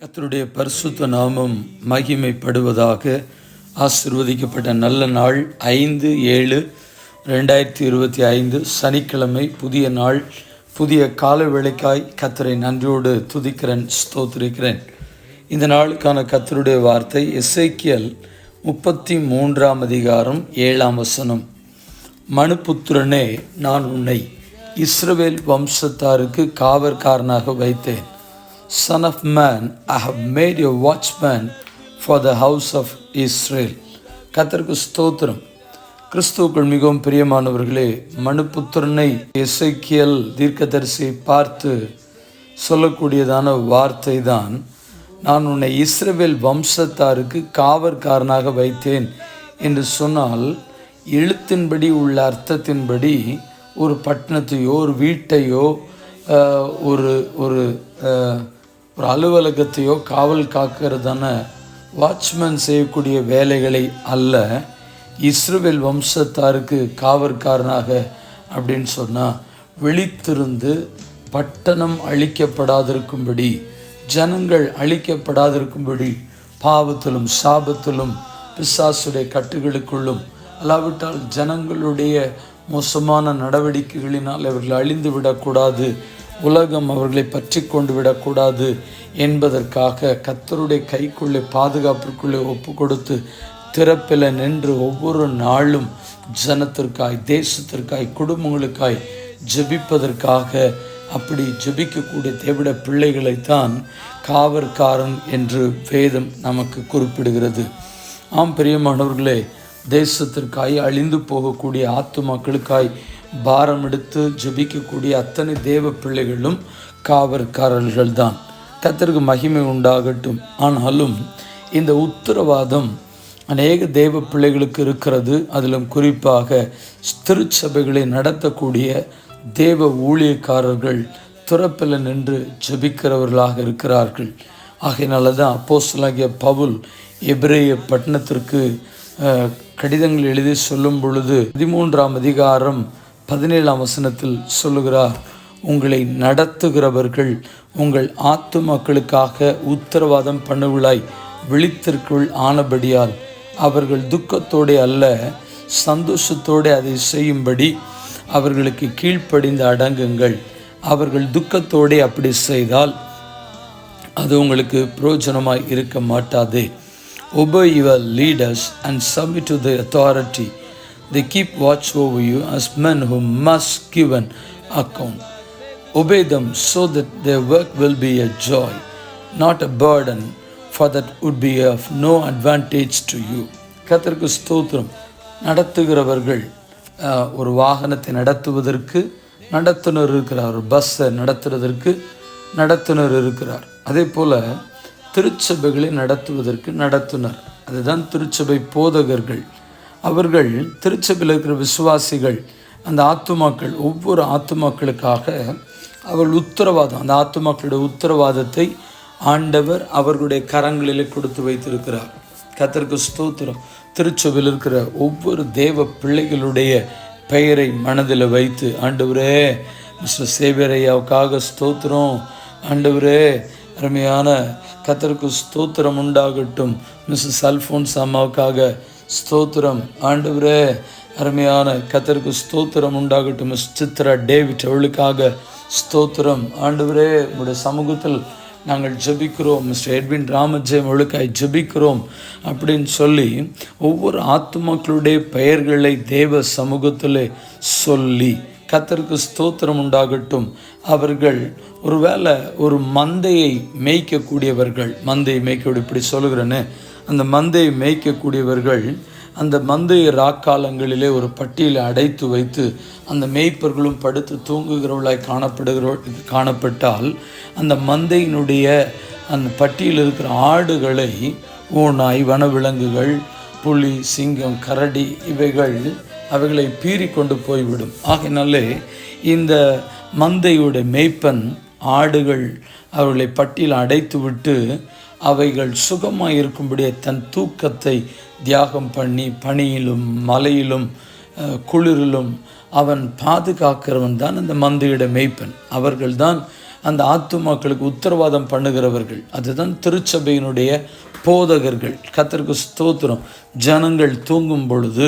கர்த்தருடைய பரிசுத்த நாமம் மகிமைப்படுவதாக. ஆசீர்வதிக்கப்பட்ட நல்ல நாள் 5/7/2025 சனிக்கிழமை, புதிய நாள், புதிய கால வேளைக்காய் கர்த்தரை நன்றியோடு துதிக்கிறேன், ஸ்தோத்திரிக்கிறேன். இந்த நாளுக்கான கர்த்தருடைய வார்த்தை எசேக்கியேல் 33 மனுபுத்திரனே, நான் உன்னை இஸ்ரவேல் வம்சத்தாருக்கு காவற்காரனாக வைத்தேன். Son of man, I have made you watchman for the house of Israel. கர்த்தருக்கு ஸ்தோத்திரம். கிறிஸ்துவுக்குள் மிகவும் பிரியமானவர்களே, மனுபுத்திரனை எசேக்கியேல் தீர்க்கதரிசியை பார்த்து சொல்லக்கூடியதான வார்த்தை தான், நான் உன்னை இஸ்ரவேல் வம்சத்தாருக்கு காவற்காரனாக வைத்தேன் என்று சொன்னால், எழுத்தின்படி உள்ள அர்த்தத்தின்படி ஒரு பட்டணத்தையோ ஒரு வீட்டையோ ஒரு ஒரு ஒரு அலுவலகத்தையோ காவல் காக்கிறதான வாட்ச்மேன் செய்யக்கூடிய வேலைகளை அல்ல, இஸ்ரவேல் வம்சத்தாருக்கு காவற்காரனாக அப்படின்னு சொன்னால், விழித்திருந்து பட்டணம் அழிக்கப்படாதிருக்கும்படி, ஜனங்கள் அழிக்கப்படாதிருக்கும்படி, பாவத்திலும் சாபத்திலும் பிசாசுடைய கட்டுகளுக்குள்ளும், அல்லாவிட்டால் ஜனங்களுடைய மோசமான நடவடிக்கைகளினால் அவர்கள் அழிந்து விடக்கூடாது, உலகம் அவர்களை பற்றி கொண்டு விடக்கூடாது என்பதற்காக கர்த்தருடைய கைக்குள்ளே பாதுகாப்பிற்குள்ளே ஒப்பு கொடுத்து திறப்பில் நின்று ஒவ்வொரு நாளும் ஜனத்திற்காய், தேசத்திற்காய், குடும்பங்களுக்காய் ஜெபிப்பதற்காக, அப்படி ஜெபிக்கக்கூடிய தேவட பிள்ளைகளைத்தான் காவற்காரன் என்று வேதம் நமக்கு குறிப்பிடுகிறது. ஆம் பிரியமானவர்களே, தேசத்திற்காய், அழிந்து போகக்கூடிய ஆத்துமாக்களுக்காய் பாரம் எடுத்து ஜெபிக்கக்கூடிய அத்தனை தேவ பிள்ளைகளும் காவற்காரர்கள் தான். கர்த்தருக்கு மகிமை உண்டாகட்டும். ஆனாலும் இந்த உத்தரவாதம் அநேக தேவ பிள்ளைகளுக்கு இருக்கிறது. அதிலும் குறிப்பாக திருச்சபைகளை நடத்தக்கூடிய தேவ ஊழியக்காரர்கள் துறப்பில் நின்று ஜெபிக்கிறவர்களாக இருக்கிறார்கள். ஆகையினால தான் அப்போஸ்தலனாகிய பவுல் எபிரேய பட்டணத்திற்கு கடிதங்கள் எழுதி சொல்லும் பொழுது 13 சொல்லுகிறார், உங்களை நடத்துகிறவர்கள் உங்கள் ஆத்துமாக்களுக்காக உத்தரவாதம் பண்ணுவளாய் விழித்திற்குள் ஆனபடியால் அவர்கள் துக்கத்தோடு அல்ல, சந்தோஷத்தோடு அதை செய்யும்படி அவர்களுக்கு கீழ்ப்படிந்து அடங்குங்கள். அவர்கள் துக்கத்தோடு அப்படி செய்தால் அது உங்களுக்கு பிரயோஜனமாய் இருக்க மாட்டாது. Obey your leaders and submit to the authority. They keep watch over you as men who must give an account. Obey them so that their work will be a joy, not a burden, for that would be of no advantage to you. கர்த்தருக்கு ஸ்தோத்திரம். நடத்துகிறவர்கள், ஒரு வாகனத்தை நடத்துவதற்கு நடத்துனர் இருக்கிறார், ஒரு பஸ்ஸை நடத்துவதற்கு நடத்துனர் இருக்கிறார். அதே போல் திருச்சபைகளை நடத்துவதற்கு நடத்துனர், அதுதான் திருச்சபை போதகர்கள். அவர்கள் திருச்சபையில் இருக்கிற விசுவாசிகள், அந்த ஆத்துமாக்கள், ஒவ்வொரு ஆத்துமாக்களுக்காக அவர்கள் உத்தரவாதம், அந்த ஆத்துமாக்களுடைய உத்தரவாதத்தை ஆண்டவர் அவர்களுடைய கரங்களிலே கொடுத்து வைத்திருக்கிறார். கர்த்தருக்கு ஸ்தோத்திரம். திருச்சபையில் இருக்கிற ஒவ்வொரு தேவ பிள்ளைகளுடைய பெயரை மனதில் வைத்து, ஆண்டவரே மிஸ்டர் சேவியர் ஐயாவுக்காக ஸ்தோத்திரம், ஆண்டவரே அருமையான கர்த்தருக்கு ஸ்தோத்திரம் உண்டாகட்டும், மிஸ்ஸஸ் அல்ஃபோன்ஸ் அம்மாவுக்காக ஸ்தோத்திரம், ஆண்டவரே அருமையான கர்த்தருக்கு ஸ்தோத்திரம் உண்டாகட்டும், மிஸ் சித்ரா டேவிட் அவளுக்காக ஸ்தோத்திரம், ஆண்டவரே உங்களுடைய சமூகத்தில் நாங்கள் ஜெபிக்கிறோம், மிஸ்டர் எட்வின் ராமஜெயம் அவளுக்காய் ஜெபிக்கிறோம் அப்படின்னு சொல்லி ஒவ்வொரு ஆத்துமாக்களுடைய பெயர்களை தேவ சமூகத்தில் சொல்லி கர்த்தருக்கு ஸ்தோத்திரம் உண்டாகட்டும். அவர்கள் ஒருவேளை ஒரு மந்தையை மேய்க்கக்கூடியவர்கள், மந்தையை மேய்க்க இப்படி சொல்லுகிறேன்னு, அந்த மந்தையை மேய்க்கக்கூடியவர்கள் அந்த மந்தையை ராக்காலங்களிலே ஒரு பட்டியலை அடைத்து வைத்து அந்த மேய்ப்பர்களும் படுத்து தூங்குகிறவர்களாய் காணப்பட்டால், அந்த மந்தையினுடைய அந்த பட்டியலில் இருக்கிற ஆடுகளை ஓநாய், வனவிலங்குகள், புலி, சிங்கம், கரடி அவைகளை பீறி கொண்டு போய்விடும். ஆகையினாலே இந்த மந்தையுடைய மேய்ப்பன் ஆடுகள் அவர்களை பட்டியல் அடைத்து விட்டு அவைகள் சுகமாக இருக்கும்படியே தன் தூக்கத்தை தியாகம் பண்ணி பனியிலும் மலையிலும் குளிரிலும் அவன் பாதுகாக்கிறவன் தான் அந்த மந்தையுடைய மேய்ப்பன். அவர்கள்தான் அந்த ஆத்துமாக்களுக்கு உத்தரவாதம் பண்ணுகிறவர்கள். அதுதான் திருச்சபையினுடைய போதகர்கள். கர்த்தருக்கு ஸ்தோத்திரம். ஜனங்கள் தூங்கும் பொழுது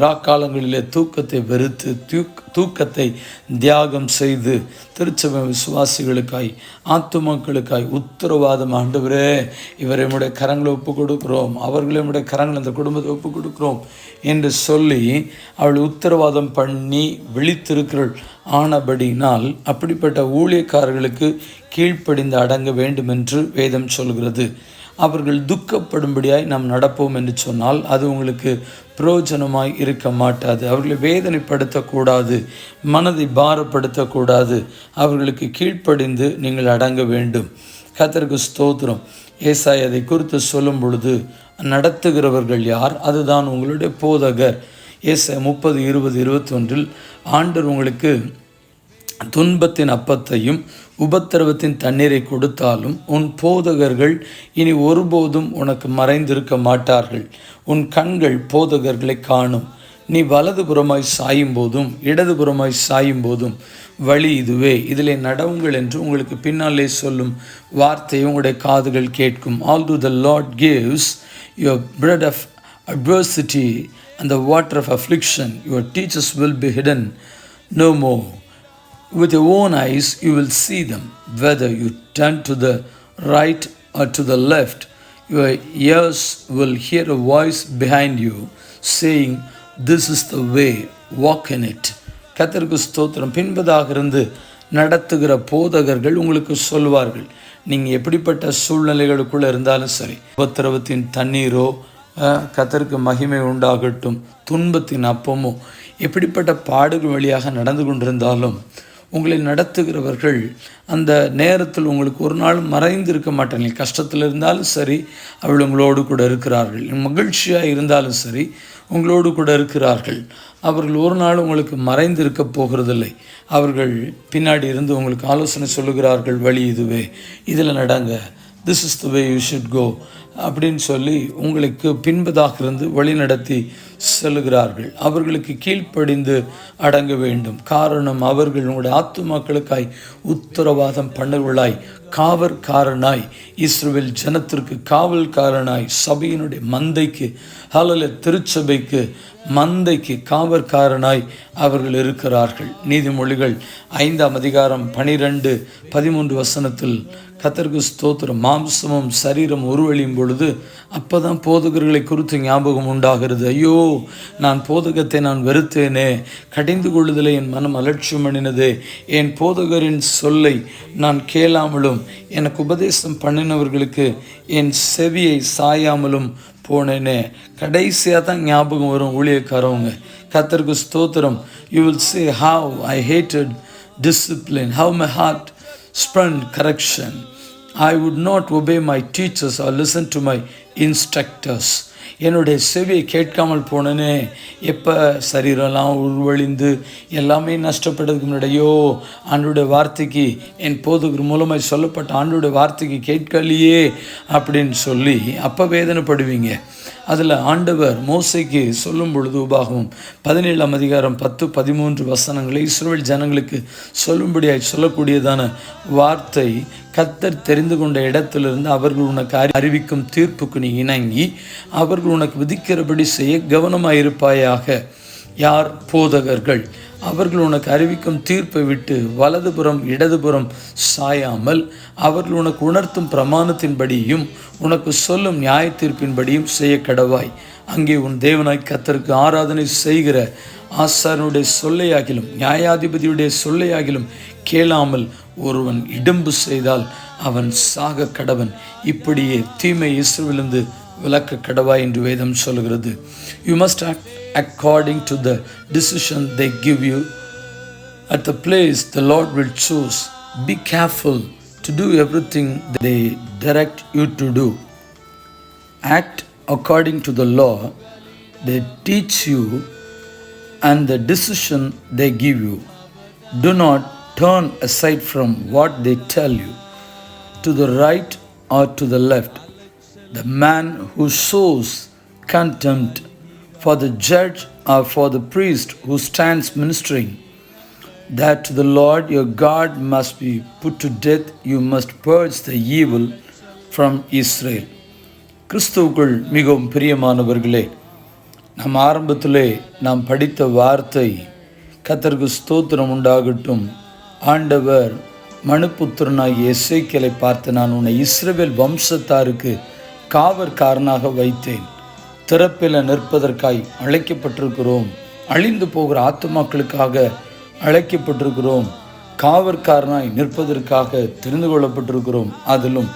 ராக்காலங்களிலே தூக்கத்தை வெறுத்து தூக்கத்தை தியாகம் செய்து திருச்சபை விசுவாசிகளுக்காய் ஆத்துமாக்களுக்காய் உத்தரவாதம், ஆண்டவரே இவரை நம்முடைய கரங்களை ஒப்பு கொடுக்கிறோம், அவர்களை நம்முடைய கரங்களை அந்த குடும்பத்தை ஒப்பு கொடுக்கிறோம் என்று சொல்லி அவள் உத்தரவாதம் பண்ணி விழித்திருக்கிறாள். ஆனபடினால் அப்படிப்பட்ட ஊழியக்காரர்களுக்கு கீழ்ப்படிந்து அடங்க வேண்டும் என்று வேதம் சொல்கிறது. அவர்கள் துக்கப்படும்படியாய் நாம் நடப்போம் என்று சொன்னால் அது உங்களுக்கு பிரயோஜனமாய் இருக்க மாட்டாது. அவர்களை வேதனைப்படுத்தக்கூடாது, மனதை பாரப்படுத்தக்கூடாது. அவர்களுக்கு கீழ்ப்படிந்து நீங்கள் அடங்க வேண்டும். கர்த்தருக்கு ஸ்தோத்திரம். ஏசாயா அதை குறித்து சொல்லும் பொழுது நடத்துகிறவர்கள் யார்? அதுதான் உங்களுடைய போதகர். ஏசாயா 30:20-21 ஆண்டவர் உங்களுக்கு துன்பத்தின் அப்பத்தையும் உபத்திரவத்தின் தண்ணீரை கொடுத்தாலும் உன் போதகர்கள் இனி ஒருபோதும் உனக்கு மறைந்திருக்க மாட்டார்கள். உன் கண்கள் போதகர்களை காணும். நீ வலதுபுறமாய் சாயும் போதும் இடதுபுறமாய் சாயும் போதும் வழி இதுவே, இதிலே நடவுங்கள் என்று உங்களுக்கு பின்னாலே சொல்லும் வார்த்தையை உங்களுடைய காதுகள் கேட்கும். Although the Lord gives your bread of adversity and the water of affliction, your teachers will be hidden no more. With your own eyes you will see them, whether you turn to the right or to the left. Your ears will hear a voice behind you saying, this is the way, walk in it. கர்த்தருக்கு ஸ்தோத்திரம். பின்பதாக இருந்து நடத்துகிற போதகர்கள் உங்களுக்கு சொல்வார்கள். நீங்கள் எப்படிப்பட்ட சூழ்நிலைகளுக்குள்ளே இருந்தாலும் சரி, உபத்திரவத்தின் தண்ணீரோ, கர்த்தருக்கு மகிமை உண்டாகட்டும், துன்பத்தின் அப்பமோ, எப்படிப்பட்ட பாடுகள் வழியாக நடந்து கொண்டிருந்தாலும் உங்களை நடத்துகிறவர்கள் அந்த நேரத்தில் உங்களுக்கு ஒரு நாள் மறைந்து இருக்க மாட்டாங்க. கஷ்டத்தில் இருந்தாலும் சரி அவள் உங்களோடு கூட இருக்கிறார்கள். மகிழ்ச்சியாக இருந்தாலும் சரி உங்களோடு கூட இருக்கிறார்கள். அவர்கள் ஒரு நாள் உங்களுக்கு மறைந்து இருக்க போகிறதில்லை. அவர்கள் பின்னாடி இருந்து உங்களுக்கு ஆலோசனை சொல்லுகிறார்கள். வழி இதுவே, இதில் நடங்க, this is the way you should go அப்படின்னு சொல்லி உங்களுக்கு பின்பதாக இருந்து வழி நடத்தி செல்லுகிறார்கள். அவர்களுக்கு கீழ்ப்படிந்து அடங்க வேண்டும். காரணம், அவர்கள் உங்களுடைய ஆத்துமாக்களுக்காய் உத்தரவாதம் பண்ணவர்களாய், காவற்காரனாய், இஸ்ரவேல் ஜனத்திற்கு காவல்காரனாய், சபையினுடைய மந்தைக்கு, திருச்சபைக்கு மந்தைக்கு காவற்காரனாய் அவர்கள் இருக்கிறார்கள். நீதிமொழிகள் 5:12-13 கர்த்தருக்கு ஸ்தோத்திரம். மாம்சமும் சரீரம் உருவழியும் பொழுது அப்போதான் போதகர்களை குறித்து ஞாபகம் உண்டாகிறது. ஐயோ, நான் போதகத்தை நான் வெறுத்தேனே, கடிந்து கொள்ளுதலை என் மனம் அலட்சியம் பண்ணினதே, என் போதகரின் சொல்லை நான் கேளாமலும் எனக்கு உபதேசம் பண்ணினவர்களுக்கு என் செவியை சாயாமலும் போனேனே. கடைசியாக தான் ஞாபகம் வரும் ஊழியக்காரவங்க. கர்த்தருக்கு ஸ்தோத்திரம். You will say how I hated discipline, how my heart spurned correction. I would not obey my teachers or listen to my instructors. என்னுடைய செவியை கேட்காமல் போனேனே. எப்போ சரீரெல்லாம் உள்வழிந்து எல்லாமே நஷ்டப்பட்டதுக்கு முன்னாடியோ ஆண்டோடைய வார்த்தைக்கு, என் போதகர் மூலமாக சொல்லப்பட்ட ஆண்டோடைய வார்த்தைக்கு கேட்கலையே அப்படின்னு சொல்லி அப்போ வேதனைப்படுவீங்க. அதில் ஆண்டவர் மோசைக்கு சொல்லும் பொழுது உபாகமம் 17:10-13 இஸ்ரவேல் ஜனங்களுக்கு சொல்லும்படியாய் சொல்லக்கூடியதான வார்த்தை, கர்த்தர் தெரிந்து கொண்ட இடத்திலிருந்து அவர்கள் உனக்கு அறிவிக்கும் தீர்ப்புக்கு நீ இணங்கி அவர்கள் உனக்கு விதிக்கிறபடி செய்ய கவனமாயிருப்பாயாக. யார்? போதகர்கள். அவர்கள் உனக்கு அறிவிக்கும் தீர்ப்பை விட்டு வலதுபுறம் இடதுபுறம் சாயாமல் அவர்கள் உனக்கு உணர்த்தும் பிரமாணத்தின்படியும் உனக்கு சொல்லும் நியாய தீர்ப்பின்படியும் செய்ய கடவாய். அங்கே உன் தேவனாய் கர்த்தருக்கு ஆராதனை செய்கிற ஆசாரனுடைய சொல்லையாகிலும் நியாயாதிபதியுடைய சொல்லையாகிலும் கேளாமல் ஒருவன் இடும்பு செய்தால் அவன் சாக கடவன். இப்படியே தீமை இஸ்ரவேலிலிருந்து விலக்க கடவாய் என்று வேதம் சொல்கிறது. You must act according to the decision they give you at the place the Lord will choose. Be careful to do everything they direct you to do. Act according to the law they teach you and the decision they give you. Do not turn aside from what they tell you, to the right or to the left. The man who sows contempt for the judge or for the priest who stands ministering that to the Lord your God must be put to death, you must purge the evil from Israel. கிறிஸ்துவுக்குள் மிகவும் பிரியமானவர்களே, நம் ஆரம்பத்திலே நாம் படித்த வார்த்தை கர்த்தருக்கு ஸ்தோத்திரம் உண்டாகட்டும். ஆண்டவர் மனுபுத்திரனாகிய எசேக்கியேலை பார்த்து, நான் உன்னை இஸ்ரவேல் வம்சத்தாருக்கு காவற்காரனாக வைத்தேன், திறப்பில் நிற்பதற்காய் அழைக்கப்பட்டிருக்கிறோம், அழிந்து போகிற ஆத்துமாக்களுக்காக அழைக்கப்பட்டிருக்கிறோம், காவற்காரனாய் நிற்பதற்காக தெரிந்து கொள்ளப்பட்டிருக்கிறோம். அதிலும்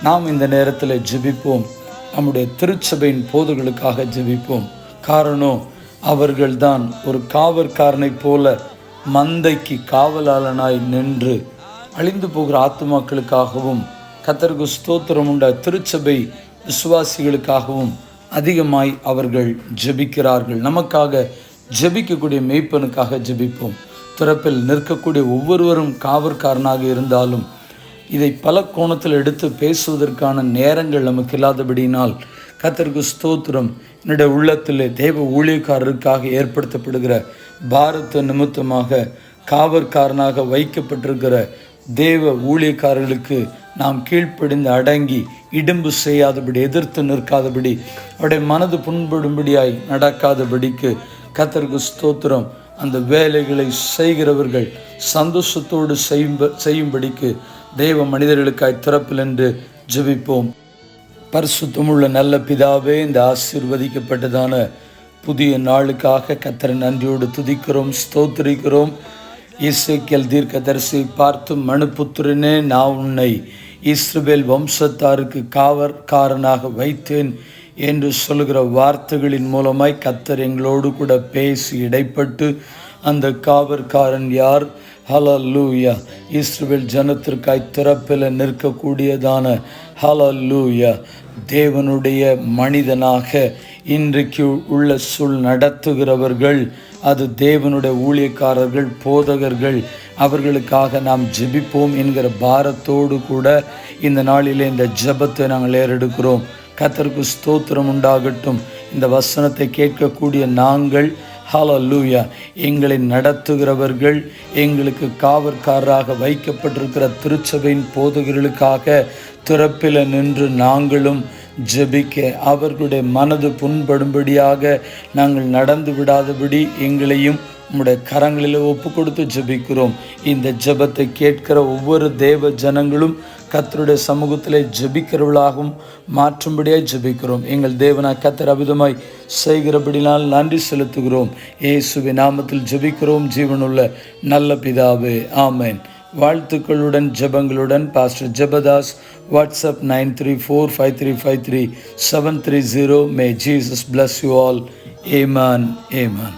நாம் இந்த நேரத்தில் ஜெபிப்போம், நம்முடைய திருச்சபையின் போதர்களுக்காக ஜெபிப்போம். காரணம், அவர்கள்தான் ஒரு காவற்காரனைப் போல மந்தைக்கு காவலாளனாய் நின்று அழிந்து போகிற ஆத்துமாக்களுக்காகவும் கர்த்தருக்கு ஸ்தோத்திரம் உண்ட திருச்சபை விசுவாசிகளுக்காகவும் அதிகமாய் அவர்கள் ஜெபிக்கிறார்கள். நமக்காக ஜெபிக்கக்கூடிய மேய்ப்பனுக்காக ஜெபிப்போம். திறப்பில் நிற்கக்கூடிய ஒவ்வொருவரும் காவற்காரனாக இருந்தாலும் இதை பல கோணத்தில் எடுத்து பேசுவதற்கான நேரங்கள் நமக்கு இல்லாதபடியினால் கர்த்தருக்கு ஸ்தோத்திரம், என்னுடைய உள்ளத்தில் தேவ ஊழியக்காரருக்காக ஏற்படுத்தப்படுகிற பாரத நிமித்தமாக காவற்காரனாக வைக்கப்பட்டிருக்கிற தேவ ஊழியக்காரர்களுக்கு நாம் கீழ்ப்படிந்து அடங்கி இடும்பு செய்யாதபடி, எதிர்த்து நிற்காதபடி, அவருடைய மனது புண்படும்படியாய் நடக்காதபடிக்கு கர்த்தருக்கு ஸ்தோத்திரம், அந்த வேலைகளை செய்கிறவர்கள் சந்தோஷத்தோடு செய்யும்படிக்கு தேவ மனிதர்களுக்காய் திறப்பில் என்று ஜெபிப்போம். பரிசுத்தமுள்ள நல்ல பிதாவே, இந்த ஆசீர்வதிக்கப்பட்டதான புதிய நாளுக்காக கர்த்தரை நன்றியோடு துதிக்கிறோம், ஸ்தோத்திரிக்கிறோம். எசேக்கியேல் தீர்க்கதரிசி பார்த்து, மனுபுத்திரனே, நான் உன்னை இஸ்ரவேல் வம்சத்தாருக்கு காவற்காரனாக வைத்தேன் என்று சொல்லுகிற வார்த்தைகளின் மூலமாய் கர்த்தர் எங்களோடு கூட பேசி இடைப்பட்டு, அந்த காவற்காரன் யார்? ஹல்லேலூயா, இஸ்ரவேல் ஜனத்திற்காய் திறப்பில் நிற்கக்கூடியதான ஹல்லேலூயா தேவனுடைய மனிதனாக இன்றைக்கு உள்ள நடத்துகிறவர்கள், அது தேவனுடைய ஊழியக்காரர்கள், போதகர்கள், அவர்களுக்காக நாம் ஜெபிப்போம் என்கிற பாரத்தோடு கூட இந்த நாளிலே இந்த ஜெபத்தை நாங்கள் ஏறெடுக்கிறோம். கர்த்தருக்கு ஸ்தோத்திரம் உண்டாகட்டும். இந்த வசனத்தை கேட்கக்கூடிய நாங்கள் ஹல்லேலூயா, எங்களை நடத்துகிறவர்கள், எங்களுக்கு காவற்காரராக வைக்கப்பட்டிருக்கிற திருச்சபையின் போதகர்களுக்காக திறப்பில் நின்று நாங்களும் ஜெபிக்க, அவர்களுடைய மனது புண்படும்படியாக நாங்கள் நடந்து விடாதபடி எங்களையும் உம்முடைய கரங்களில் ஒப்பு கொடுத்து ஜெபிக்கிறோம். இந்த ஜெபத்தை கேட்கிற ஒவ்வொரு தேவ ஜனங்களும் கர்த்தருடைய சமூகத்திலே ஜெபிக்கிறவர்களாகவும் மாற்றும்படியாய் ஜெபிக்கிறோம். எங்கள் தேவனாய் கர்த்தர் அபிதமாய் செய்கிறபடினால் நன்றி செலுத்துகிறோம். இயேசுவின் நாமத்தில் ஜெபிக்கிறோம் ஜீவனுள்ள நல்ல பிதாவே, ஆமென். வாழ்த்துக்களுடன் ஜெபங்களுடன் pastor Jebadas. WhatsApp 9345353730. May Jesus bless you all. Amen. Amen.